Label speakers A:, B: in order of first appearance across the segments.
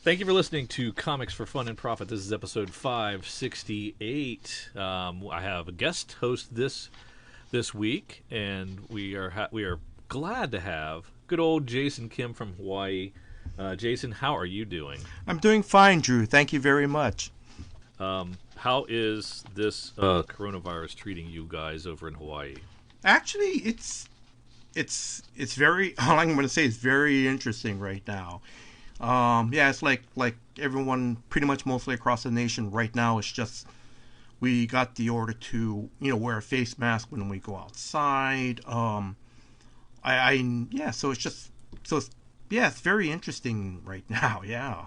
A: Thank you for listening to Comics for Fun and Profit. This is episode 568. I have a guest host this week, and we are glad to have good old Jason Kim from Hawaii. Jason, how are you doing?
B: I'm doing fine, Drew. Thank you very much.
A: How is this coronavirus treating you guys over in Hawaii?
B: Actually, it's very. All I'm going to say is very interesting right now. It's like everyone, pretty much mostly across the nation right now. It's just we got the order to wear a face mask when we go outside. So it's very interesting right now. Yeah.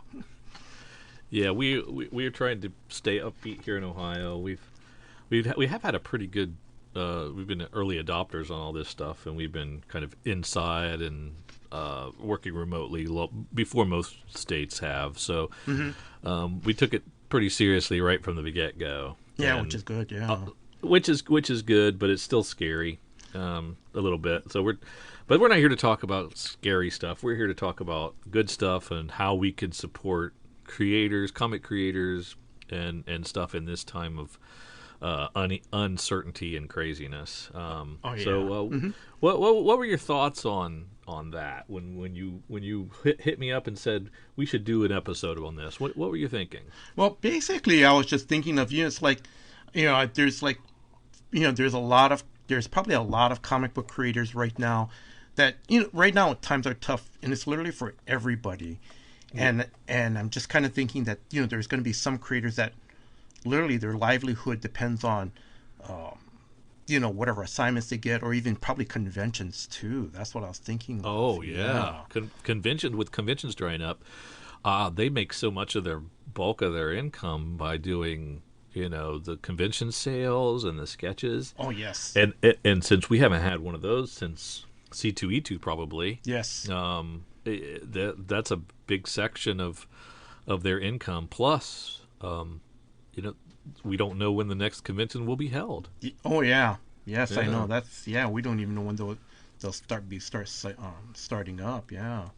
A: Yeah, we are trying to stay upbeat here in Ohio. We have had a pretty good. We've been early adopters on all this stuff, and we've been kind of inside and working remotely before most states have. So we took it pretty seriously right from the get-go.
B: Yeah, and, which is good. Yeah,
A: which is good, but it's still scary a little bit. So we're not here to talk about scary stuff. We're here to talk about good stuff and how we can support creators, comic creators, and stuff in this time of uncertainty and craziness. So, what were your thoughts on that when you hit me up and said we should do an episode on this? What were you thinking?
B: Well, basically, I was just thinking of it's like, there's probably a lot of comic book creators right now that right now times are tough, and it's literally for everybody. Yeah. And I'm just kind of thinking that there's going to be some creators that literally their livelihood depends on whatever assignments they get, or even probably conventions too. That's what I was thinking.
A: Oh yeah. Conventions drying up, they make so much of their bulk of their income by doing the convention sales and the sketches.
B: Oh yes.
A: And since we haven't had one of those since C2E2 probably.
B: Yes.
A: That's a big section of their income. Plus, we don't know when the next convention will be held.
B: Oh yeah, yes, yeah. I know. We don't even know when they'll starting up. Yeah,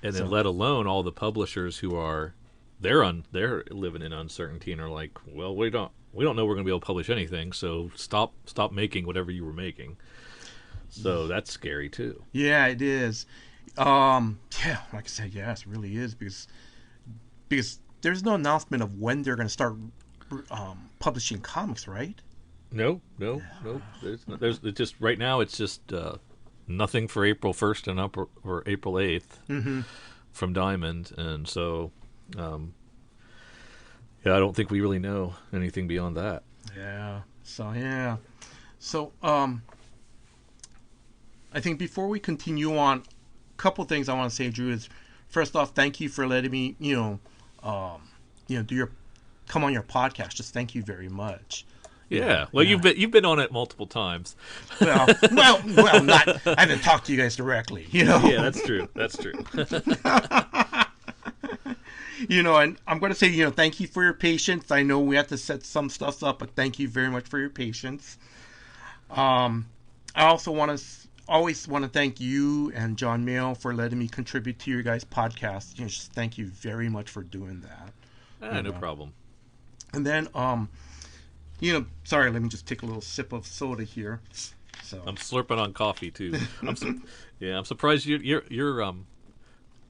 A: and then let alone all the publishers who are they're living in uncertainty and are like, well, we don't know we're going to be able to publish anything, so stop making whatever you were making. So that's scary too.
B: Yeah, it is. Like I said, yes, it really is because there's no announcement of when they're going to start publishing comics, right?
A: No. There's just right now. It's just nothing for April 1st and up or April 8th from Diamond, and so I don't think we really know anything beyond that.
B: Yeah. So I think before we continue on, a couple things I want to say, Drew, is first off, thank you for letting me come on your podcast. Just thank you very much.
A: Yeah. Well, you've been on it multiple times.
B: Well, not. I haven't talked to you guys directly.
A: Yeah, that's true.
B: And I'm going to say, thank you for your patience. I know we have to set some stuff up, but thank you very much for your patience. I also always want to thank you and John Mayo for letting me contribute to your guys' podcast. Just thank you very much for doing that.
A: No problem.
B: And then, sorry, let me just take a little sip of soda here. So
A: I'm slurping on coffee too. I'm surprised you're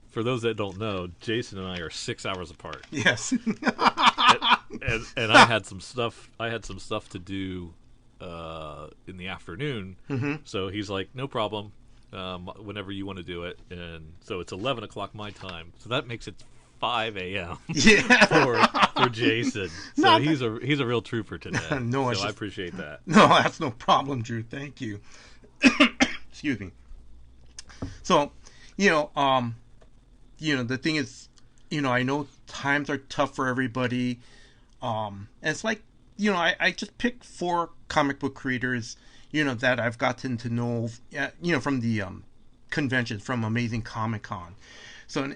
A: for those that don't know, Jason and I are 6 hours apart.
B: Yes.
A: and I had some stuff to do in the afternoon. Mm-hmm. So he's like, no problem, whenever you want to do it. And so it's 11 o'clock my time. So that makes it 5 a.m.
B: Yeah.
A: for Jason. So he's a real trooper today.
B: No,
A: so I appreciate that.
B: No, that's no problem, Drew. Thank you. Excuse me. So, the thing is, I know times are tough for everybody. And it's like, I just picked 4 comic book creators, that I've gotten to know, from the convention, from Amazing Comic Con. So,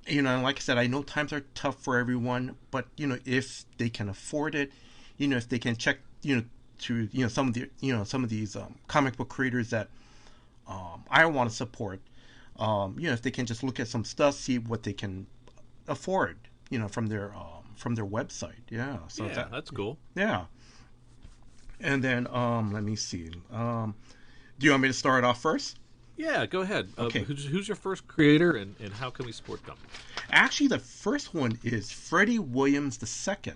B: like I said, I know times are tough for everyone, but, if they can afford it, if they can check, to, some of these comic book creators that I want to support, if they can just look at some stuff, see what they can afford, from their website. Yeah. So
A: Yeah, that's cool.
B: yeah. And then let me see. Do you want me to start off first?
A: Yeah, go ahead.
B: Okay.
A: Who's your first creator, and how can we support them?
B: Actually, the first one is Freddie Williams II.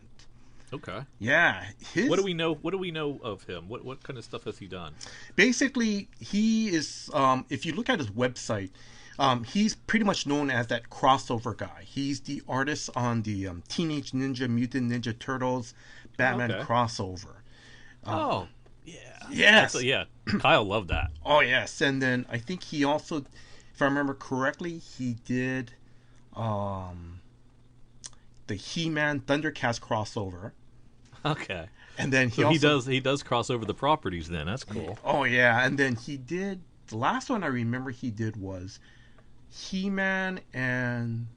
A: Okay.
B: Yeah,
A: What do
B: his
A: we know? What do we know of him? What kind of stuff has he done?
B: basically he is. If you look at his website, he's pretty much known as that crossover guy. He's the artist on the Teenage Ninja Mutant Ninja Turtles
A: Oh,
B: Batman
A: okay.
B: crossover.
A: Oh, yeah.
B: Yes.
A: Yeah. Kyle loved that.
B: Oh yes, and then I think he also, if I remember correctly, he did um, the He-Man Thundercats crossover,
A: Okay.
B: and then he
A: So
B: also
A: he does cross over the properties. Then that's cool.
B: oh yeah, and then he did the last one I remember he did was He-Man and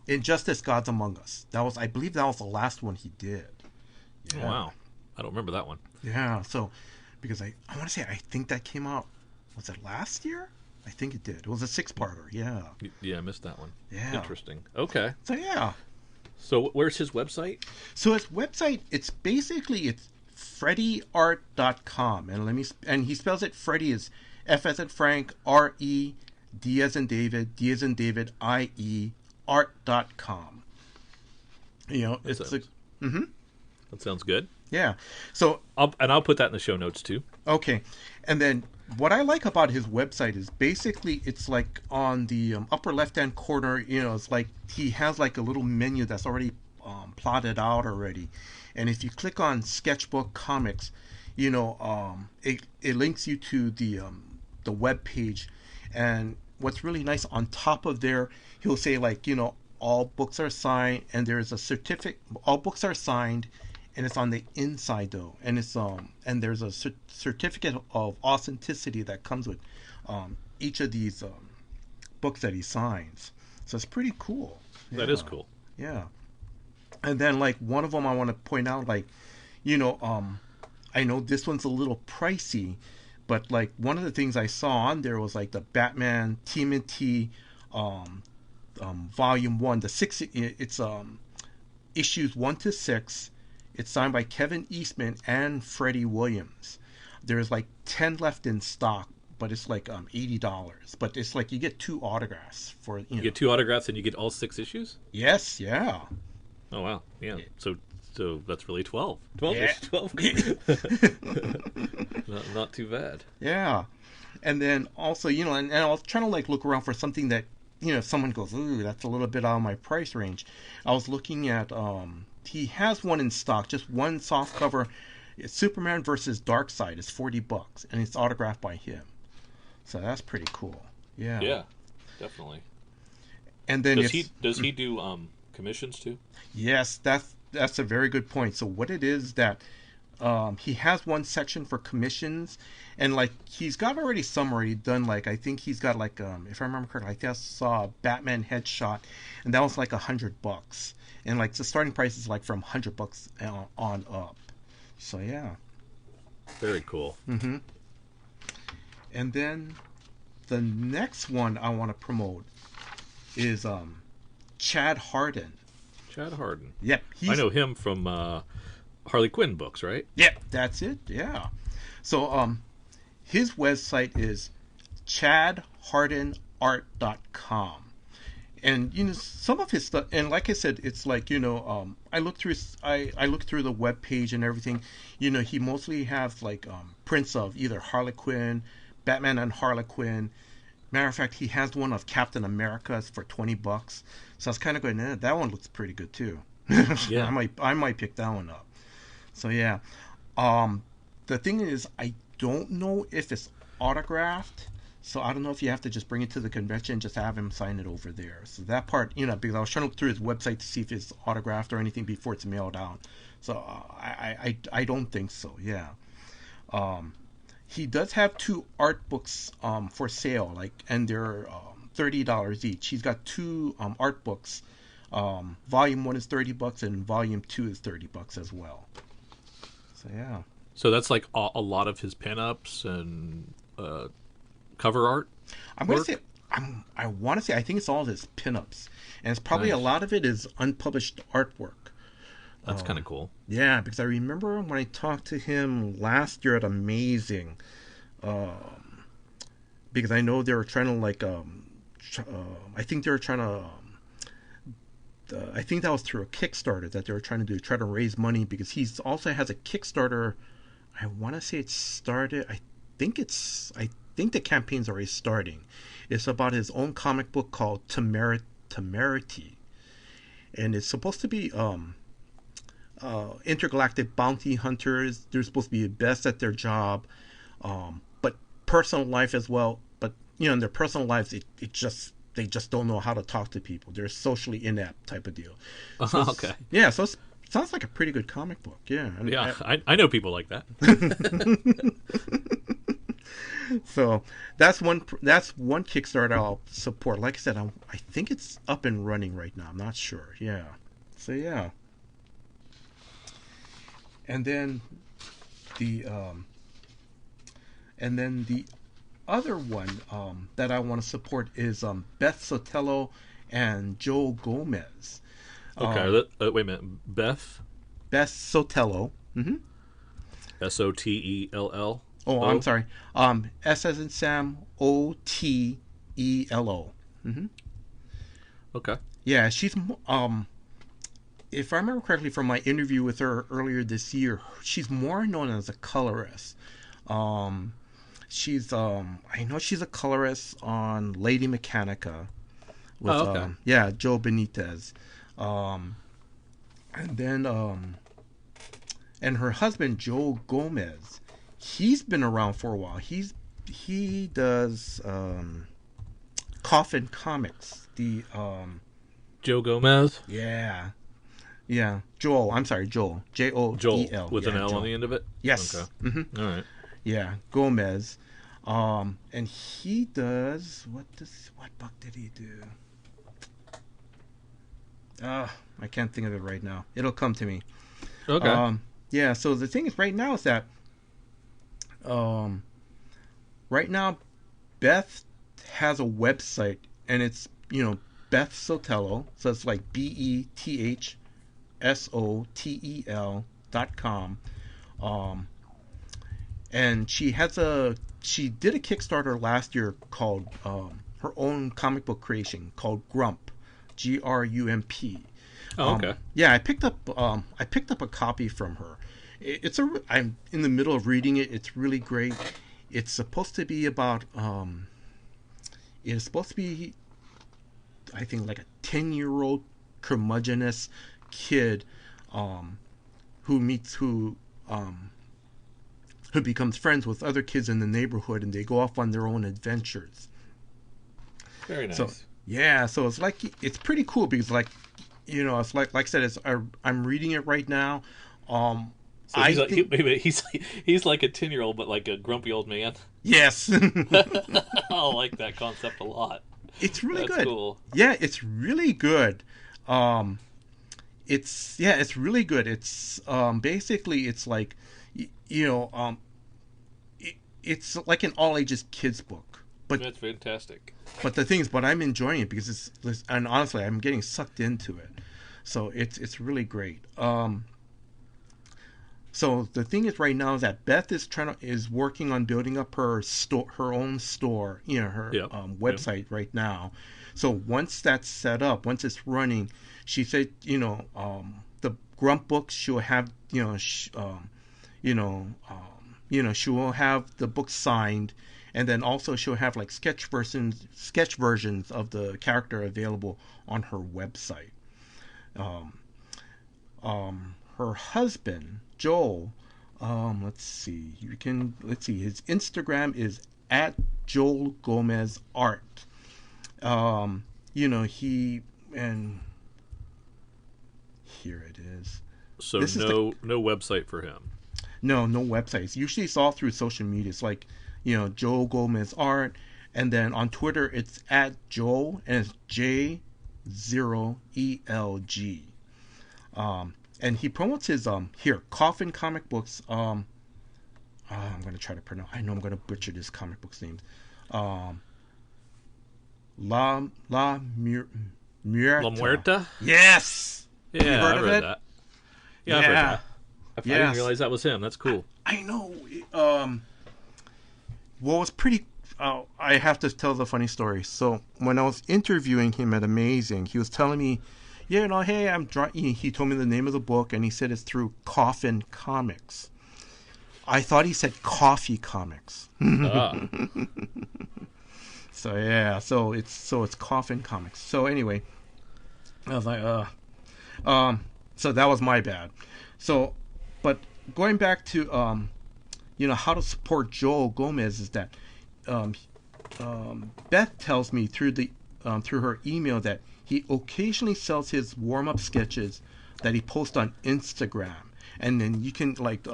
B: Injustice Gods Among Us. That was I believe that was the last one he did.
A: Oh,
B: Yeah.
A: wow. I don't remember that one.
B: Yeah, so because I want to say I think that came out was it last year? I think it did. It was a six-parter. Yeah.
A: Yeah, I missed that one.
B: Yeah.
A: Interesting. Okay.
B: So yeah.
A: So where's his website?
B: So his website, it's freddyart.com, and he spells it Freddy is F as in Frank, R-E, D as in David, I-E, art.com.
A: That
B: It's a
A: sounds, that sounds good.
B: yeah. So
A: I'll put that in the show notes too.
B: okay, and then what I like about his website is basically it's like on the upper left hand corner. It's like he has like a little menu that's already plotted out already, and if you click on Sketchbook Comics, it links you to the web page, and what's really nice on top of there, he'll say like all books are signed, and there's a certificate. All books are signed, and it's on the inside though, and it's and there's a certificate of authenticity that comes with each of these books that he signs. So it's pretty cool.
A: That
B: Yeah,
A: is cool.
B: yeah. And then like one of them I want to point out, like you know I know this one's a little pricey, but like one of the things I saw on there was like the Batman TMNT um, volume 1, the six, it's issues 1 to 6. It's signed by Kevin Eastman and Freddie Williams. There's like 10 left in stock, but it's like $80. But it's like you get 2 autographs for
A: You get 2 autographs and you get all 6 issues.
B: Yes, yeah.
A: Oh wow, yeah. So that's really 12. 12
B: Yeah.
A: issues. 12. Not too bad.
B: Yeah. And then also, and I was trying to like look around for something that, if someone goes, ooh, that's a little bit out of my price range. I was looking at, he has one in stock, just one soft cover. It's Superman versus Darkseid. It's $40, and it's autographed by him. So that's pretty cool. Yeah.
A: Yeah, definitely.
B: And then
A: Does he do commissions too?
B: yes, that's a very good point. So what it is that he has one section for commissions, and like he's got already some already done. Like I think he's got like if I remember correctly, I think I saw a Batman headshot, and that was like $100, and like the starting price is like from $100 on up. So yeah.
A: Very cool.
B: And then the next one I want to promote is Chad Harden.
A: Chad Harden.
B: Yep,
A: I know him from Harley Quinn books, right?
B: Yep, that's it. Yeah. So his website is chadhardenart.com. And some of his stuff, and like I said, it's like I looked through I looked through the web page and everything. He mostly has like prints of either Harley Quinn, Batman and Harley Quinn. Matter of fact, he has one of Captain America for $20. So I was kind of going, that one looks pretty good too.
A: Yeah.
B: I might pick that one up. So yeah, the thing is, I don't know if it's autographed. So I don't know if you have to just bring it to the convention and just have him sign it over there. So that part, because I was trying to look through his website to see if it's autographed or anything before it's mailed out. So I don't think so. Yeah. He does have 2 art books for sale, and they're $30 each. He's got 2 art books. Volume 1 is $30 and volume 2 is $30 as well. So yeah.
A: So that's like a lot of his pinups and cover art.
B: I'm gonna
A: work?
B: say I want to say I think it's all his pinups, and it's probably a
A: Nice.
B: lot of it is unpublished artwork.
A: That's kind of cool.
B: Yeah, because I remember when I talked to him last year at Amazing, because I know they were trying to like I think they were trying to I think that was through a Kickstarter that they were trying to do, try to raise money because he's also has a Kickstarter. I want to say it started. I think the campaign's already starting. It's about his own comic book called Temerity, and it's supposed to be intergalactic bounty hunters. They're supposed to be the best at their job, but personal life as well. But in their personal lives, it just they just don't know how to talk to people. They're socially inept type of deal. So
A: Okay.
B: yeah, so it sounds like a pretty good comic book. Yeah,
A: Yeah, I know people like that.
B: so that's one Kickstarter I'll support. Like I said, I think it's up and running right now. I'm not sure. Yeah. So yeah, and then the other one that I want to support is Beth Sotelo and Joe Gomez.
A: Okay,
B: Um,
A: wait a minute. Beth,
B: Beth Sotelo.
A: Sotell.
B: Oh, I'm
A: Oh,
B: sorry. S as in Sam, Otelo. Mm-hmm.
A: okay.
B: Yeah, she's if I remember correctly from my interview with her earlier this year, she's more known as a colorist. Um, she's I know she's a colorist on Lady Mechanica with
A: Oh, okay.
B: yeah, Joe Benitez. Um, and then and her husband Joe Gomez, he's been around for a while. He does Coffin Comics. The
A: Joe Gomez,
B: yeah. Yeah, Joel. I'm sorry, Joel.
A: Joel
B: Joel.
A: with an
B: Yeah,
A: L on
B: Joel.
A: the end of it. Okay.
B: Yes.
A: All right.
B: Yeah, Gomez. And he does what book did he do? I can't think of it right now. It'll come to me.
A: Okay.
B: Um, yeah. So the thing is, right now is that um, right now Beth has a website, and it's Beth Sotelo. So it's like BETHSOTEL.com. Um, and she did a Kickstarter last year called her own comic book creation called Grump, GRUMP.
A: Oh, okay.
B: Yeah, I picked up a copy from her. I'm in the middle of reading it. It's really great. It's supposed to be about it is supposed to be, I think, like a 10-year-old curmudgeonous kid um, um, who becomes friends with other kids in the neighborhood, and they go off on their own adventures.
A: Very
B: So
A: nice.
B: yeah, so it's pretty cool because it's like I said, I'm reading it right now. Um,
A: So
B: I
A: he's like
B: think
A: wait a minute, he's like a 10-year-old, but like a grumpy old man.
B: yes,
A: I like that concept a lot.
B: it's really
A: That's
B: good.
A: cool.
B: Yeah, it's really good. Um, it's really good. It's basically it's like y- you know it's like an all ages kids book.
A: That's fantastic.
B: But the thing is, but I'm enjoying it because and honestly, I'm getting sucked into it. So it's really great. So the thing is, right now is that Beth is working on building up her own store, her
A: Yep. Yep.
B: website right now. So once that's set up, once it's running, she said, the Grump books she'll have, she will have the book signed, and then also she'll have like sketch versions of the character available on her website. Um, Her husband Joel, let's see, his Instagram is at Joel Gomez Art. He and here it is.
A: So
B: This is the
A: no website for him.
B: no websites. Usually it's all through social media. It's like Joel Gomez Art, and then on Twitter it's at Joel and it's J0ELG. And he promotes his Coffin comic books. I'm gonna try to pronounce. I know I'm gonna butcher this comic book's names. Um, La
A: La
B: Muerta.
A: Muerta.
B: Yes. Have you
A: Yeah,
B: heard
A: I've
B: of
A: read
B: it?
A: that. Yeah, I've read
B: Yeah.
A: that. I didn't
B: Yes.
A: realize that was him. That's cool.
B: I know. What was pretty. I have to tell the funny story. So when I was interviewing him at Amazing, he was telling me, "Yeah, hey, I'm drawing." He told me the name of the book, and he said it's through Coffin Comics. I thought he said Coffee Comics.
A: Ah,
B: So yeah, so it's Coffin Comics. So anyway, I was like, so that was my bad. So, but going back to how to support Joel Gomez is that um, Beth tells me through her email that he occasionally sells his warm up sketches that he posts on Instagram, and then you can like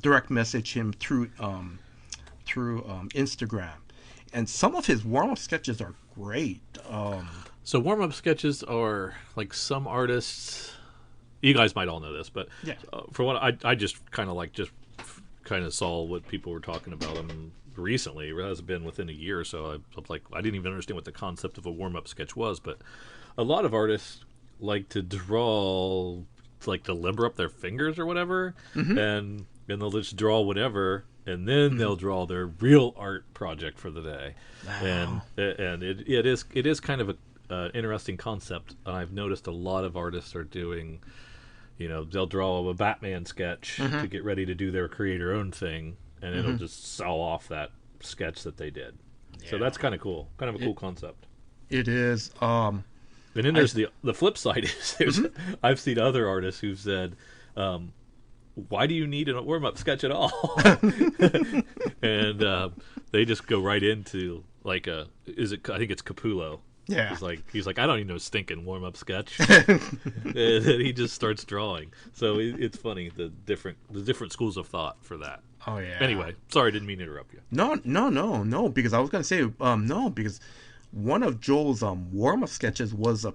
B: direct message him through Instagram. And some of his warm up sketches are great.
A: so warm up sketches are like some artists. You guys might all know this, but
B: Yeah.
A: for what I just kind of kind of saw what people were talking about him recently. It has been within a year or so. I'm like, I didn't even understand what the concept of a warm up sketch was, but a lot of artists like to draw, like to limber up their fingers or whatever,
B: Mm-hmm.
A: and they'll just draw whatever, and then they'll draw their real art project for the day.
B: Wow.
A: And it is kind of a interesting concept, and I've noticed a lot of artists are doing. They'll draw a Batman sketch to get ready to do their creator-owned thing, and it'll just sell off that sketch that they did. So that's kind of cool, kind of a cool concept.
B: It is.
A: And then there's the flip side is I've seen other artists who've said, "Why do you need a warm-up sketch at all?" And they just go right into like I think it's Capullo.
B: Yeah.
A: He's like, I don't need no stinking warm up sketch, and then he just starts drawing. So it's funny the different schools of thought for that.
B: Oh yeah.
A: Anyway, sorry, didn't mean to interrupt you.
B: No. Because I was gonna say no, because one of Joel's warm up sketches was a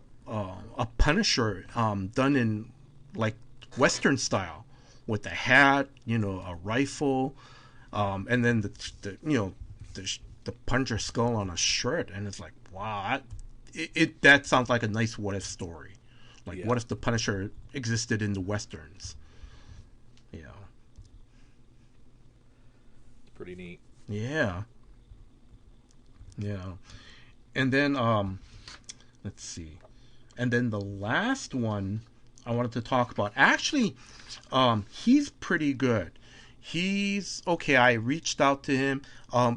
B: Punisher done in like Western style with a hat, a rifle, and then the Punisher skull on a shirt, and it's like wow, that sounds like a nice what if story. Like, what if the Punisher existed in the westerns?
A: It's pretty neat.
B: Yeah. Yeah. And then let's see. And then the last one I wanted to talk about. Actually, he's pretty good. He's okay. I reached out to him.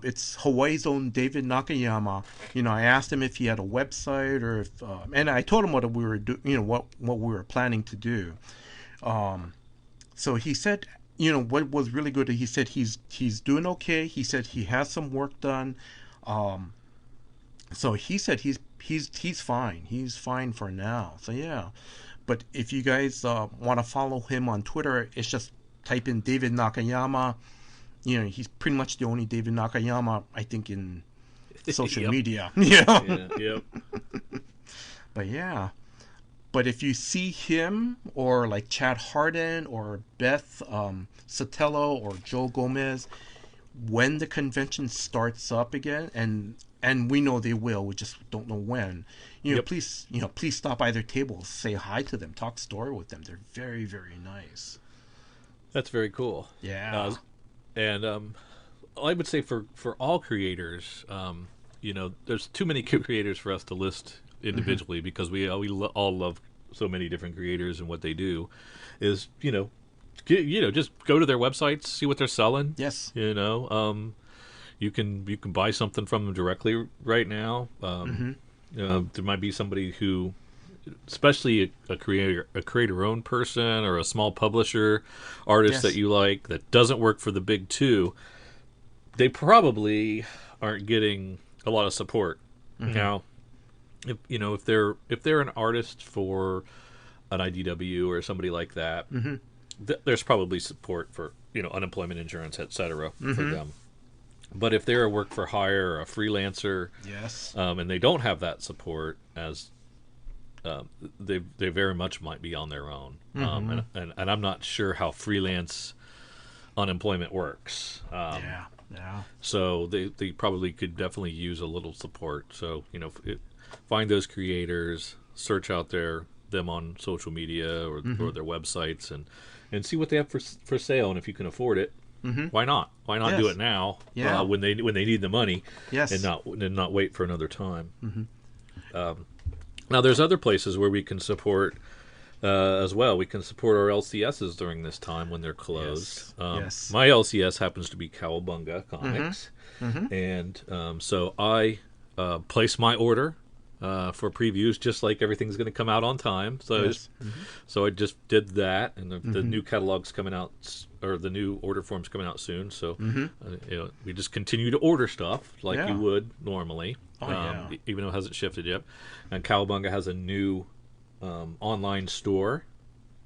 B: It's Hawaii's own David Nakayama. I asked him if he had a website or if, and I told him what we were what we were planning to do. So he said, what was really good. He said he's doing okay. He said he has some work done. So he said he's fine. He's fine for now. So yeah. But if you guys want to follow him on Twitter, it's just type in David Nakayama. He's pretty much the only David Nakayama I think in social media.
A: Yeah, yep.
B: But yeah. But if you see him or like Chad Harden or Beth Sotelo or Joe Gomez, when the convention starts up again, and we know they will, we just don't know when. Please stop by their tables, say hi to them, talk story with them. They're very, very nice.
A: That's very cool.
B: Yeah.
A: And I would say for all creators, there's too many creators for us to list individually because we all love so many different creators and what they do. Is just go to their websites, see what they're selling.
B: Yes.
A: You can buy something from them directly right now. There might be somebody who, especially a creator-owned person or a small publisher artist that you like that doesn't work for the big two. They probably aren't getting a lot of support now. If they're an artist for an IDW or somebody like that, there's probably support for unemployment insurance, etc. for them. But if they're a work for hire or a freelancer,
B: yes,
A: and they don't have that support, as they very much might be on their own. And I'm not sure how freelance unemployment works.
B: Yeah.
A: So they probably could definitely use a little support. So find those creators, search out them on social media or their websites, and see what they have for sale. And if you can afford it, why not? Why not do
B: Yes.
A: it now
B: Yeah.
A: when they need the money, and
B: Yes.
A: not wait for another time. Now there's other places where we can support as well. We can support our LCSs during this time when they're closed.
B: Yes. Yes.
A: My LCS happens to be Cowabunga
B: Mm-hmm.
A: Comics,
B: Mm-hmm.
A: and so I place my order for previews just like everything's going to come out on time.
B: Yes.
A: So I just did that, and the
B: Mm-hmm.
A: new catalog's coming out, or the new order form's coming out soon. So
B: Mm-hmm.
A: we just continue to order stuff like
B: Yeah.
A: you would normally,
B: Oh, yeah.
A: even though it hasn't shifted yet. And Cowabunga has a new online store,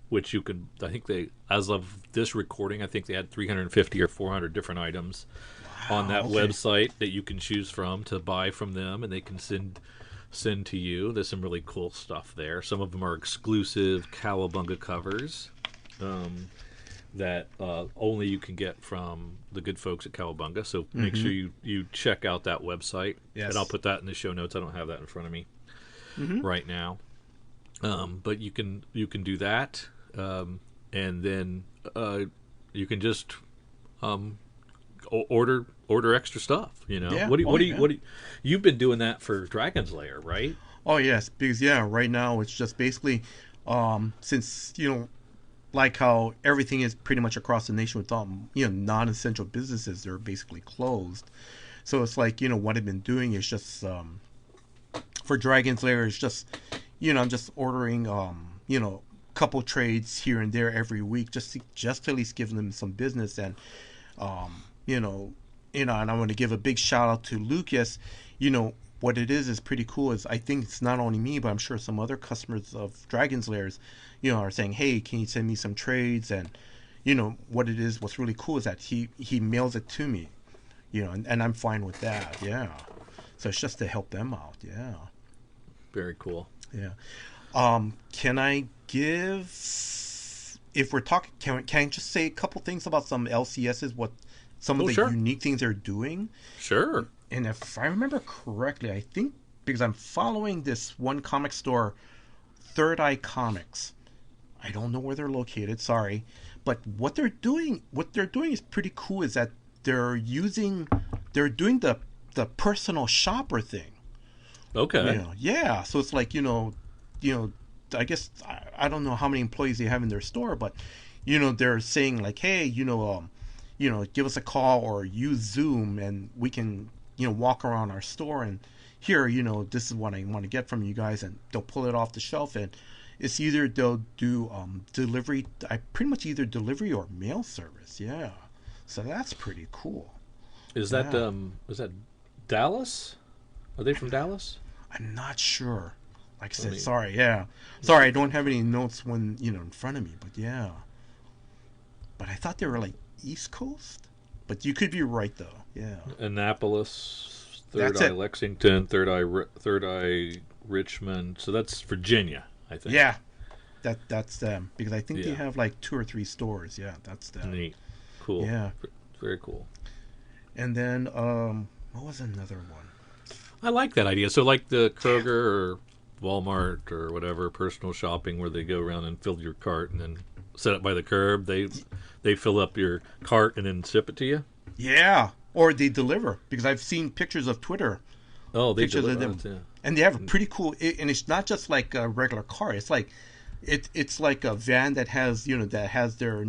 A: which you could, I think they, as of this recording, I think they had 350 or 400 different items on that
B: okay.
A: website that you can choose from to buy from them, and they can send to you. There's some really cool stuff there. Some of them are exclusive Cowabunga covers that only you can get from the good folks at Cowabunga. So make sure you check out that website.
B: Yes.
A: And I'll put that in the show notes. I don't have that in front of me right now. But you can do that, and then you can just order extra stuff.
B: Yeah.
A: What do
B: Oh,
A: you
B: yeah.
A: what do you, you've been doing that for Dragon's Lair, right?
B: Oh yes, because right now it's just basically, since like how everything is pretty much across the nation with non-essential businesses, they're basically closed. So it's like what I've been doing is just for Dragon's Lair is just I'm just ordering couple trades here and there every week just to at least give them some business. And and I want to give a big shout out to Lucas. What it is pretty cool. Is I think it's not only me, but I'm sure some other customers of Dragon's Lairs, are saying, "Hey, can you send me some trades?" And what it is. What's really cool is that he mails it to me, and I'm fine with that. Yeah. So it's just to help them out. Yeah.
A: Very cool.
B: Yeah. Can I give? If we're talking, can I just say a couple things about some LCSs? What some of the
A: Sure.
B: unique things they're doing?
A: Sure.
B: And if I remember correctly, I think because I'm following this one comic store, Third Eye Comics. I don't know where they're located. Sorry, but what they're doing is pretty cool. Is that they're doing the personal shopper thing.
A: Okay.
B: Yeah. So it's like I guess I don't know how many employees they have in their store, but they're saying like, hey, give us a call or use Zoom, and we can walk around our store, and here this is what I want to get from you guys, and they'll pull it off the shelf, and it's either they'll do delivery. I pretty much either delivery or mail service. Yeah. So that's pretty cool.
A: Is
B: Yeah.
A: is that Dallas? Are they from Dallas?
B: I'm not sure. Like I said,
A: me-
B: sorry. Yeah. Sorry, I don't have any notes in front of me, but yeah. But I thought they were like East Coast. But you could be right though. Yeah.
A: Annapolis, Third
B: That's
A: Eye
B: it.
A: Lexington, Third Eye Richmond. So that's Virginia, I think.
B: Yeah. That's them because I think they
A: Yeah.
B: have like 2 or 3 stores. Yeah, that's them.
A: Neat. Cool.
B: Yeah.
A: Very cool.
B: And then what was another one?
A: I like that idea. So like the Kroger or Walmart or whatever personal shopping where they go around and fill your cart and then set it by the curb. They fill up your cart and then ship it to you.
B: Yeah. Or they deliver because I've seen pictures of Twitter.
A: Oh, they
B: Pictures of
A: deliver.
B: them.
A: Yeah.
B: And they have a pretty cool and it's not just like a regular car. It's like it's like a van that has that has their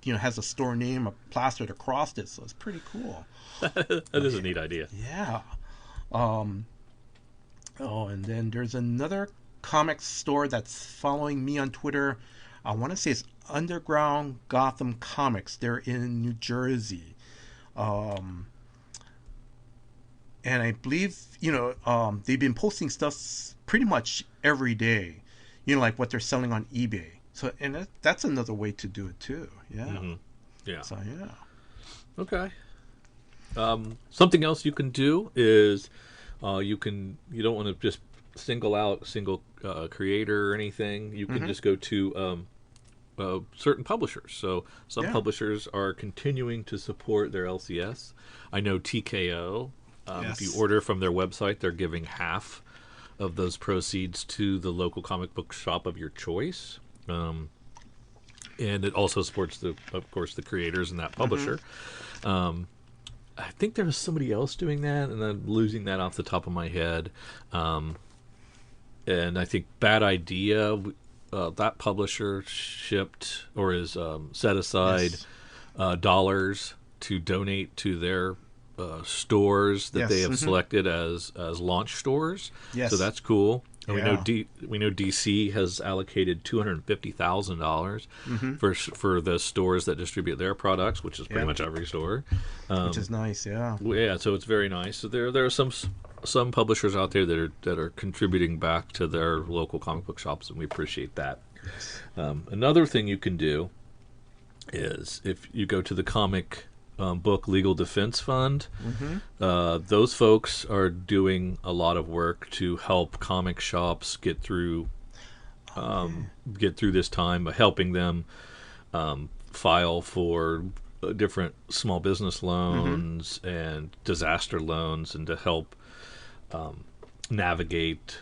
B: has a store name plastered across it, so it's pretty cool.
A: That is a neat idea.
B: Yeah. Oh, and then there's another comic store that's following me on Twitter. I want to say it's Underground Gotham Comics. They're in New Jersey. And I believe, they've been posting stuff pretty much every day, like what they're selling on eBay. So, and that's another way to do it too. Yeah.
A: Mm-hmm. Yeah.
B: So, yeah.
A: Okay. Something else you can do is you don't want to just single out a single creator or anything. You can just go to certain publishers. So some
B: Yeah.
A: publishers are continuing to support their LCS. I know TKO. If you
B: Yes.
A: order from their website, they're giving half of those proceeds to the local comic book shop of your choice. And it also supports of course, the creators and that
B: Mm-hmm.
A: publisher. I think there was somebody else doing that, and I'm losing that off the top of my head. And I think Bad Idea, that publisher shipped or is set aside
B: Yes.
A: dollars to donate to their stores that they
B: Yes.
A: have
B: Mm-hmm.
A: selected as launch stores. So
B: Yes.
A: that's cool. And
B: Yeah.
A: we know DC has allocated $250,000
B: Mm-hmm.
A: for the stores that distribute their products, which is pretty
B: Yeah.
A: much every store.
B: Which is nice. Yeah.
A: Well, yeah, so it's very nice. So there are some publishers out there that are contributing back to their local comic book shops, and we appreciate that.
B: Yes.
A: Another thing you can do is if you go to the Comic Book Legal Defense Fund,
B: Mm-hmm.
A: those folks are doing a lot of work to help comic shops get through this time by helping them file for different small business loans and disaster loans, and to help navigate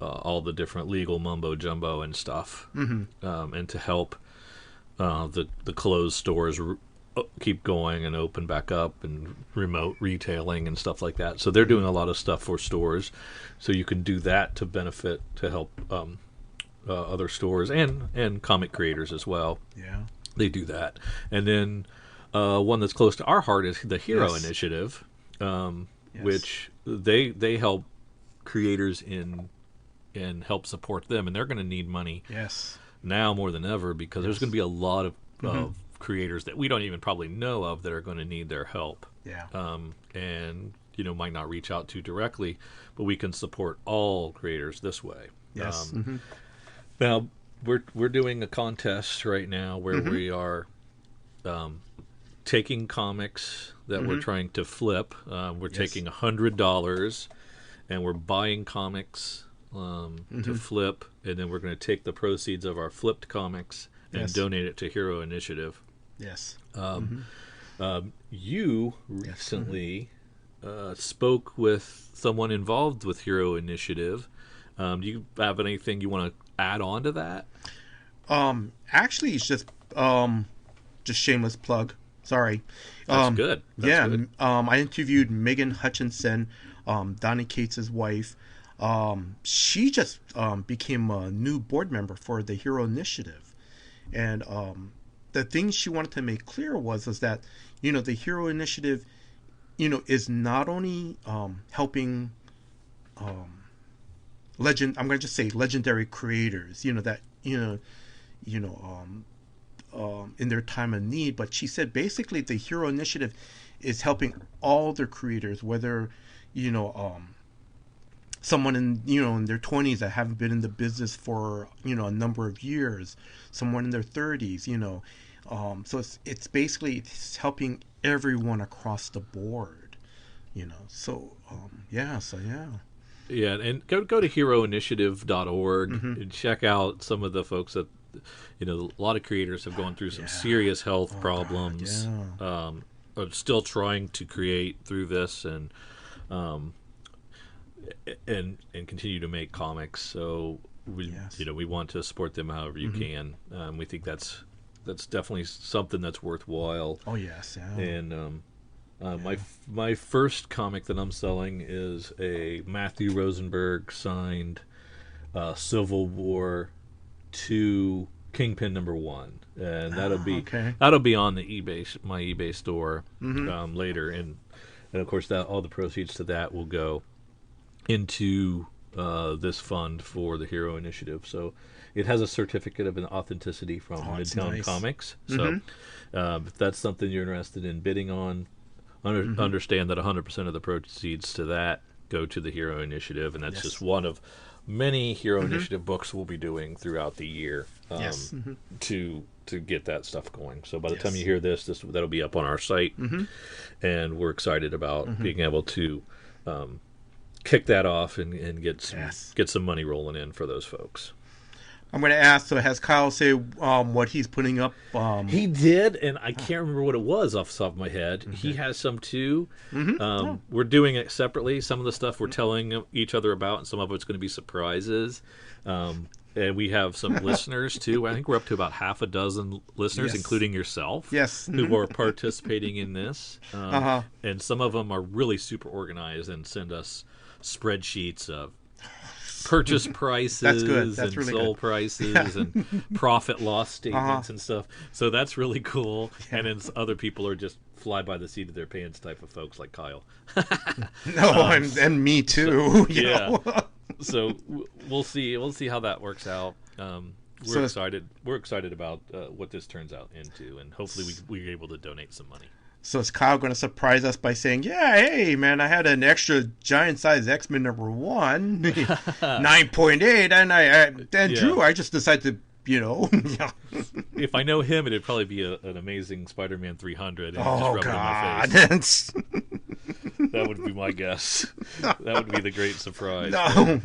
A: all the different legal mumbo jumbo and stuff, and to help the closed stores keep going and open back up, and remote retailing and stuff like that. So they're doing a lot of stuff for stores, so you can do that to help other stores and comic creators as well.
B: Yeah.
A: They do that. And then one that's close to our heart is the Hero
B: Yes.
A: Initiative,
B: Yes.
A: which they help creators and help support them, and they're going to need money
B: Yes.
A: now more than ever, because there's
B: Yes.
A: going to be a lot of creators that we don't even probably know of that are going to need their help,
B: Yeah.
A: and might not reach out to directly, but we can support all creators this way.
B: Yes.
A: Now we're doing a contest right now where we are taking comics that we're trying to flip. We're taking $100 and we're buying comics to flip, and then we're going to take the proceeds of our flipped comics and
B: Yes.
A: donate it to Hero Initiative.
B: Yes.
A: You recently spoke with someone involved with Hero Initiative. Do you have anything you want to add on to that?
B: Actually, it's just shameless plug. Sorry.
A: That's good. That's good.
B: I interviewed Megan Hutchinson, Donnie Cates' wife. She just became a new board member for the Hero Initiative, and the thing she wanted to make clear was that the Hero Initiative, is not only helping I'm going to just say legendary creators, that in their time of need, but she said basically the Hero Initiative is helping all their creators, whether someone in their 20s that haven't been in the business for a number of years, someone in their 30s, so it's basically it's helping everyone across the board, so yeah.
A: Yeah, and go to heroinitiative.org and check out some of the folks that a lot of creators have gone through some serious health problems.
B: God,
A: Are still trying to create through this and continue to make comics. So we want to support them however you can. We think that's definitely something that's worthwhile.
B: Oh yes, yeah.
A: And my first comic that I'm selling is a Matthew Rosenberg signed Civil War II Kingpin #1, and that'll be on the my eBay store later, and of course that all the proceeds to that will go into this fund for the Hero Initiative. So it has a certificate of an authenticity from Midtown
B: nice.
A: Comics. So if that's something you're interested in bidding on, understand that 100% of the proceeds to that go to the Hero Initiative, and that's just one of many Hero Initiative books we'll be doing throughout the year to get that stuff going. So by the time you hear this that'll be up on our site, and we're excited about being able to kick that off and get some money rolling in for those folks.
B: I'm going to ask. So has Kyle say what he's putting up?
A: He did, and I can't remember what it was off the top of my head. Okay. He has some too. We're doing it separately. Some of the stuff we're telling each other about, and some of it's going to be surprises. And we have some listeners too. I think we're up to about half a dozen listeners, including yourself, who are participating in this. And some of them are really super organized and send us spreadsheets of purchase prices and
B: really
A: sold prices and profit loss statements and stuff. So that's really cool. And then other people are just fly by the seat of their pants type of folks like Kyle.
B: And me too.
A: So we'll see how that works out. We're excited about what this turns out into, and hopefully we're able to donate some money.
B: So is Kyle going to surprise us by saying, "Yeah, hey man, I had an extra giant size X-Men #1, 9.8, and Drew, I just decided to,
A: If I know him, it'd probably be an amazing Spider-Man 300. And
B: oh
A: just rub
B: God,
A: it in my face. That would be my guess. That would be the great surprise.
B: No.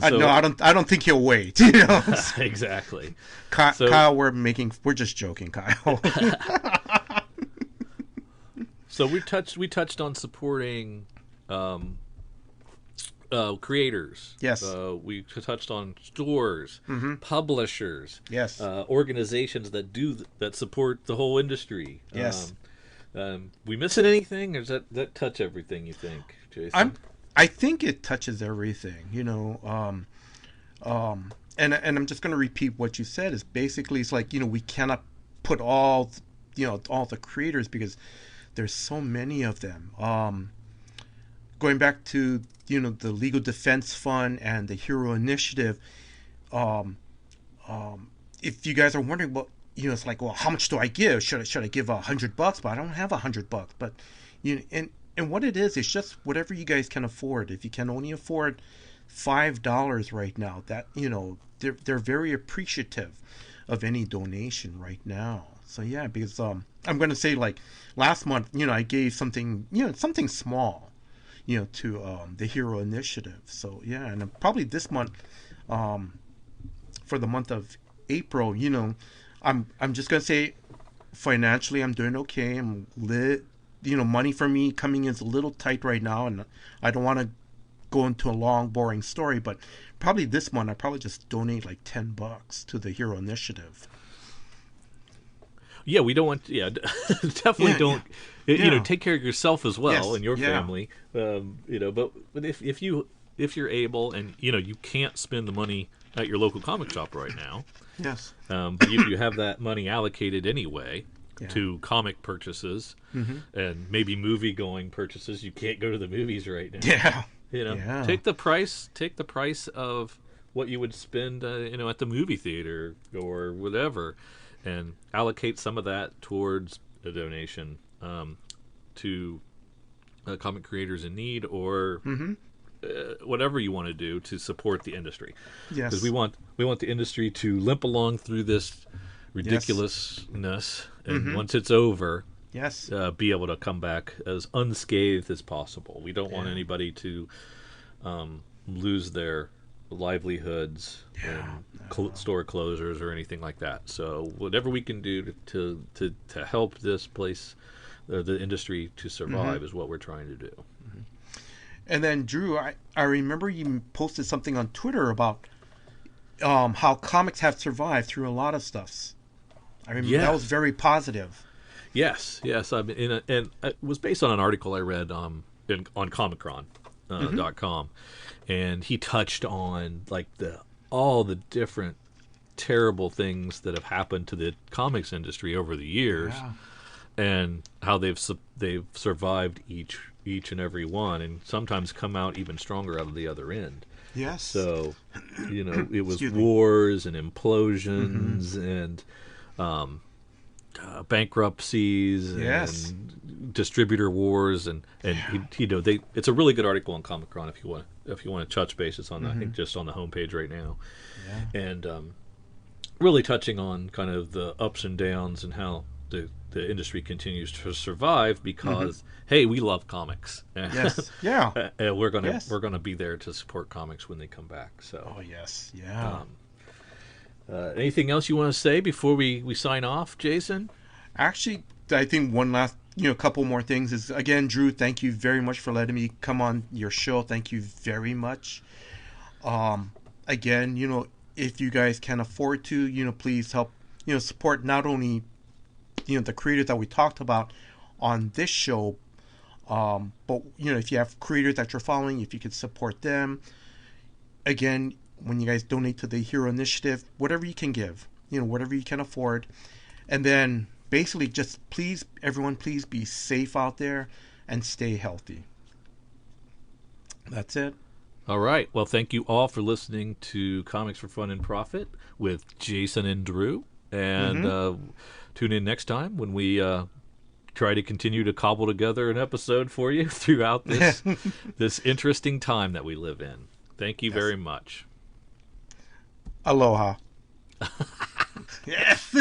B: No, I don't think he'll wait.
A: Exactly.
B: Kyle, we're just joking, Kyle.
A: So we touched on supporting creators.
B: Yes.
A: We touched on stores, publishers.
B: Yes.
A: Organizations that support the whole industry.
B: Yes.
A: We missing anything, or does that touch everything? You think, Jason?
B: I think it touches everything. And I'm just going to repeat what you said. Is basically it's like we cannot put all the creators because there's so many of them. Going back to the Legal Defense Fund and the HeroInitiative. If you guys are wondering, well, it's like, well, how much do I give? Should I give $100? But I don't have $100. But and what it is, it's just whatever you guys can afford. If you can only afford $5 right now, that they're very appreciative of any donation right now. So yeah, because I'm going to say, like, last month, I gave something small, to the HeroInitiative. So yeah, and probably this month, for the month of April, I'm just going to say financially I'm doing okay. I'm money for me coming in is a little tight right now, and I don't want to go into a long, boring story, but probably this month I probably just donate like $10 to the HeroInitiative.
A: Yeah, we don't want. Yeah, definitely don't. Take care of yourself as well and your family. But if you're able, and you can't spend the money at your local comic shop right now.
B: Yes.
A: But if you have that money allocated anyway to comic purchases and maybe movie going purchases, you can't go to the movies right now.
B: Yeah.
A: Take the price of what you would spend at the movie theater or whatever, and allocate some of that towards a donation to comic creators in need, or whatever you want to do to support the industry.
B: Yes,
A: because we want the industry to limp along through this ridiculousness, and once it's over, be able to come back as unscathed as possible. We don't want anybody to lose their livelihoods and store closures or anything like that. So whatever we can do to help this place, the industry, to survive is what we're trying to do.
B: And then, Drew, I remember you posted something on Twitter about how comics have survived through a lot of stuff. I remember that was very positive.
A: Yes. I mean, and it was based on an article I read on Comicron.com, and he touched on like all the different terrible things that have happened to the comics industry over the years, and how they've survived each and every one, and sometimes come out even stronger out of the other end.
B: Yes.
A: So, it was wars and implosions and bankruptcies and distributor wars, and it's a really good article on Comicron if you want to touch bases on that. I think just on the homepage right now, and really touching on kind of the ups and downs and how the industry continues to survive because hey, we love comics.
B: Yes. Yeah.
A: And
B: Yes.
A: we're gonna be there to support comics when they come back. So,
B: Oh yes. Yeah.
A: anything else you want to say before we sign off, Jason?
B: Actually, I think one last, couple more things is, again, Drew, thank you very much for letting me come on your show. Thank you very much. Again, if you guys can afford to, please help, support not only, the creators that we talked about on this show, but, if you have creators that you're following, if you could support them. Again, when you guys donate to the Hero Initiative, whatever you can give, whatever you can afford. And then basically just please, everyone, please be safe out there and stay healthy. That's it.
A: All right. Well, thank you all for listening to Comics for Fun and Profit with Jason and Drew. And tune in next time when we try to continue to cobble together an episode for you throughout this this interesting time that we live in. Thank you very much.
B: Aloha. Yes.